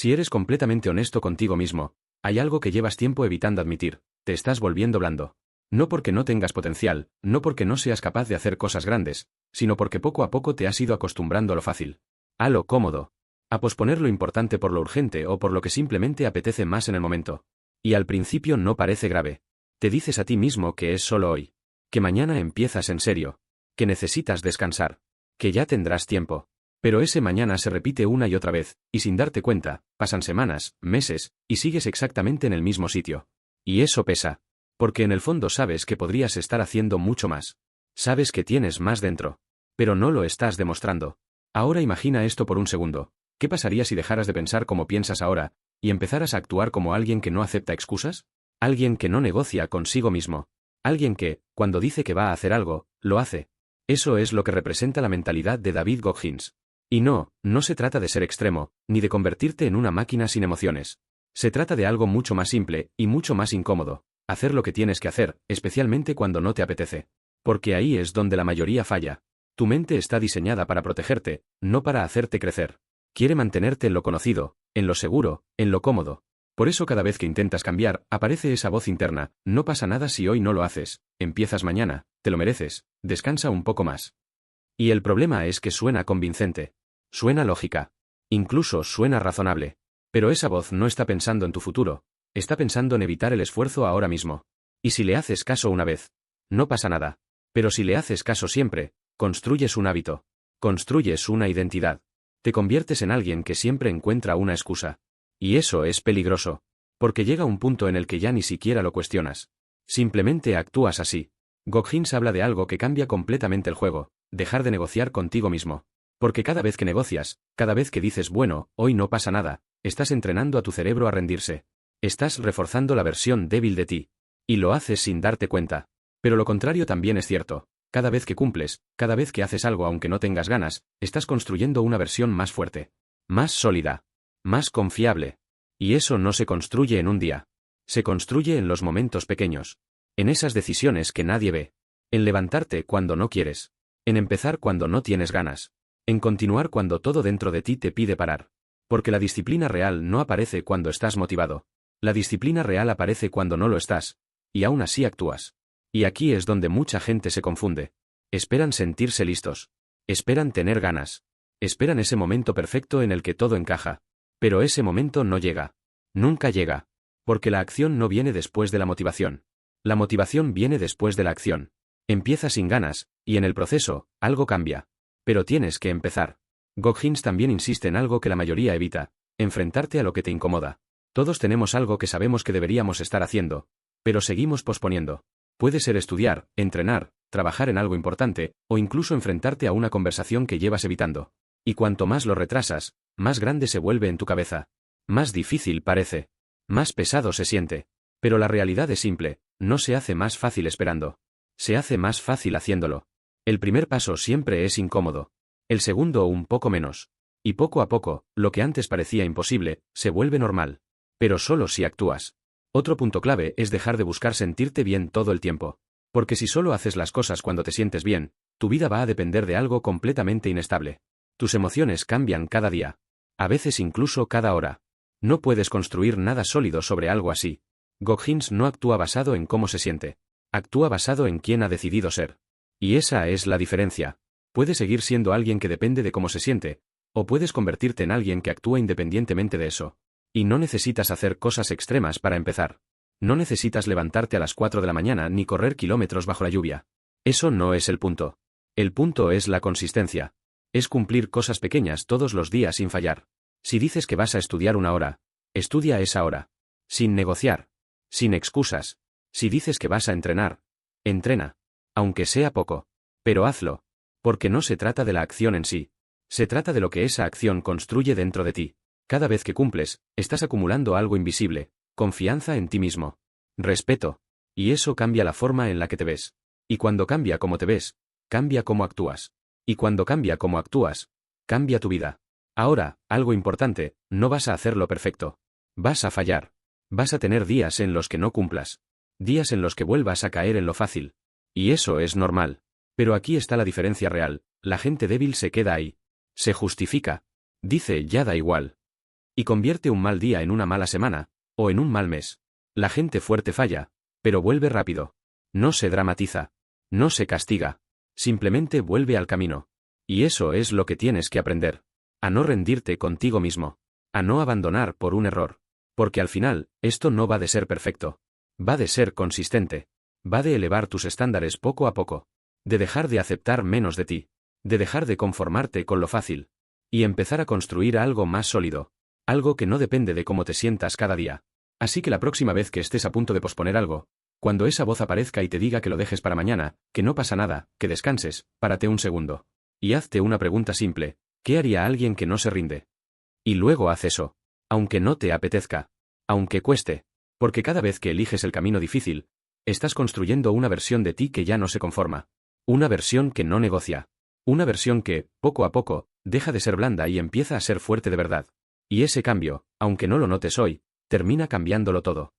Si eres completamente honesto contigo mismo, hay algo que llevas tiempo evitando admitir: te estás volviendo blando. No porque no tengas potencial, no porque no seas capaz de hacer cosas grandes, sino porque poco a poco te has ido acostumbrando a lo fácil, a lo cómodo, a posponer lo importante por lo urgente o por lo que simplemente apetece más en el momento. Y al principio no parece grave. Te dices a ti mismo que es solo hoy, que mañana empiezas en serio, que necesitas descansar, que ya tendrás tiempo. Pero ese mañana se repite una y otra vez, y sin darte cuenta, pasan semanas, meses, y sigues exactamente en el mismo sitio. Y eso pesa, porque en el fondo sabes que podrías estar haciendo mucho más. Sabes que tienes más dentro, pero no lo estás demostrando. Ahora imagina esto por un segundo. ¿Qué pasaría si dejaras de pensar como piensas ahora, y empezaras a actuar como alguien que no acepta excusas? Alguien que no negocia consigo mismo. Alguien que, cuando dice que va a hacer algo, lo hace. Eso es lo que representa la mentalidad de David Goggins. Y no se trata de ser extremo, ni de convertirte en una máquina sin emociones. Se trata de algo mucho más simple, y mucho más incómodo: hacer lo que tienes que hacer, especialmente cuando no te apetece. Porque ahí es donde la mayoría falla. Tu mente está diseñada para protegerte, no para hacerte crecer. Quiere mantenerte en lo conocido, en lo seguro, en lo cómodo. Por eso cada vez que intentas cambiar, aparece esa voz interna: no pasa nada si hoy no lo haces, empiezas mañana, te lo mereces, descansa un poco más. Y el problema es que suena convincente. Suena lógica. Incluso suena razonable. Pero esa voz no está pensando en tu futuro, está pensando en evitar el esfuerzo ahora mismo. Y si le haces caso una vez, no pasa nada. Pero si le haces caso siempre, construyes un hábito. Construyes una identidad. Te conviertes en alguien que siempre encuentra una excusa. Y eso es peligroso. Porque llega un punto en el que ya ni siquiera lo cuestionas. Simplemente actúas así. Goggins habla de algo que cambia completamente el juego: dejar de negociar contigo mismo. Porque cada vez que negocias, cada vez que dices bueno, hoy no pasa nada, estás entrenando a tu cerebro a rendirse. Estás reforzando la versión débil de ti. Y lo haces sin darte cuenta. Pero lo contrario también es cierto. Cada vez que cumples, cada vez que haces algo aunque no tengas ganas, estás construyendo una versión más fuerte, más sólida, más confiable. Y eso no se construye en un día. Se construye en los momentos pequeños. En esas decisiones que nadie ve. En levantarte cuando no quieres. En empezar cuando no tienes ganas. En continuar cuando todo dentro de ti te pide parar. Porque la disciplina real no aparece cuando estás motivado. La disciplina real aparece cuando no lo estás. Y aún así actúas. Y aquí es donde mucha gente se confunde. Esperan sentirse listos. Esperan tener ganas. Esperan ese momento perfecto en el que todo encaja. Pero ese momento no llega. Nunca llega. Porque la acción no viene después de la motivación. La motivación viene después de la acción. Empieza sin ganas, y en el proceso, algo cambia. Pero tienes que empezar. Goggins también insiste en algo que la mayoría evita: enfrentarte a lo que te incomoda. Todos tenemos algo que sabemos que deberíamos estar haciendo, pero seguimos posponiendo. Puede ser estudiar, entrenar, trabajar en algo importante, o incluso enfrentarte a una conversación que llevas evitando. Y cuanto más lo retrasas, más grande se vuelve en tu cabeza. Más difícil parece. Más pesado se siente. Pero la realidad es simple: no se hace más fácil esperando. Se hace más fácil haciéndolo. El primer paso siempre es incómodo. El segundo un poco menos. Y poco a poco, lo que antes parecía imposible, se vuelve normal. Pero solo si actúas. Otro punto clave es dejar de buscar sentirte bien todo el tiempo. Porque si solo haces las cosas cuando te sientes bien, tu vida va a depender de algo completamente inestable. Tus emociones cambian cada día. A veces incluso cada hora. No puedes construir nada sólido sobre algo así. Goggins no actúa basado en cómo se siente. Actúa basado en quién ha decidido ser. Y esa es la diferencia. Puedes seguir siendo alguien que depende de cómo se siente, o puedes convertirte en alguien que actúa independientemente de eso. Y no necesitas hacer cosas extremas para empezar. No necesitas levantarte a las 4 de la mañana ni correr kilómetros bajo la lluvia. Eso no es el punto. El punto es la consistencia. Es cumplir cosas pequeñas todos los días sin fallar. Si dices que vas a estudiar una hora, estudia esa hora. Sin negociar. Sin excusas. Si dices que vas a entrenar, entrena. Aunque sea poco. Pero hazlo. Porque no se trata de la acción en sí. Se trata de lo que esa acción construye dentro de ti. Cada vez que cumples, estás acumulando algo invisible: confianza en ti mismo. Respeto. Y eso cambia la forma en la que te ves. Y cuando cambia cómo te ves, cambia cómo actúas. Y cuando cambia cómo actúas, cambia tu vida. Ahora, algo importante: no vas a hacerlo perfecto. Vas a fallar. Vas a tener días en los que no cumplas. Días en los que vuelvas a caer en lo fácil. Y eso es normal. Pero aquí está la diferencia real: la gente débil se queda ahí. Se justifica. Dice: ya da igual. Y convierte un mal día en una mala semana, o en un mal mes. La gente fuerte falla, pero vuelve rápido. No se dramatiza. No se castiga. Simplemente vuelve al camino. Y eso es lo que tienes que aprender. A no rendirte contigo mismo. A no abandonar por un error. Porque al final, esto no va de ser perfecto. Va de ser consistente. Va de elevar tus estándares poco a poco. De dejar de aceptar menos de ti. De dejar de conformarte con lo fácil. Y empezar a construir algo más sólido. Algo que no depende de cómo te sientas cada día. Así que la próxima vez que estés a punto de posponer algo, cuando esa voz aparezca y te diga que lo dejes para mañana, que no pasa nada, que descanses, párate un segundo. Y hazte una pregunta simple: ¿qué haría alguien que no se rinde? Y luego haz eso. Aunque no te apetezca. Aunque cueste. Porque cada vez que eliges el camino difícil, estás construyendo una versión de ti que ya no se conforma. Una versión que no negocia. Una versión que, poco a poco, deja de ser blanda y empieza a ser fuerte de verdad. Y ese cambio, aunque no lo notes hoy, termina cambiándolo todo.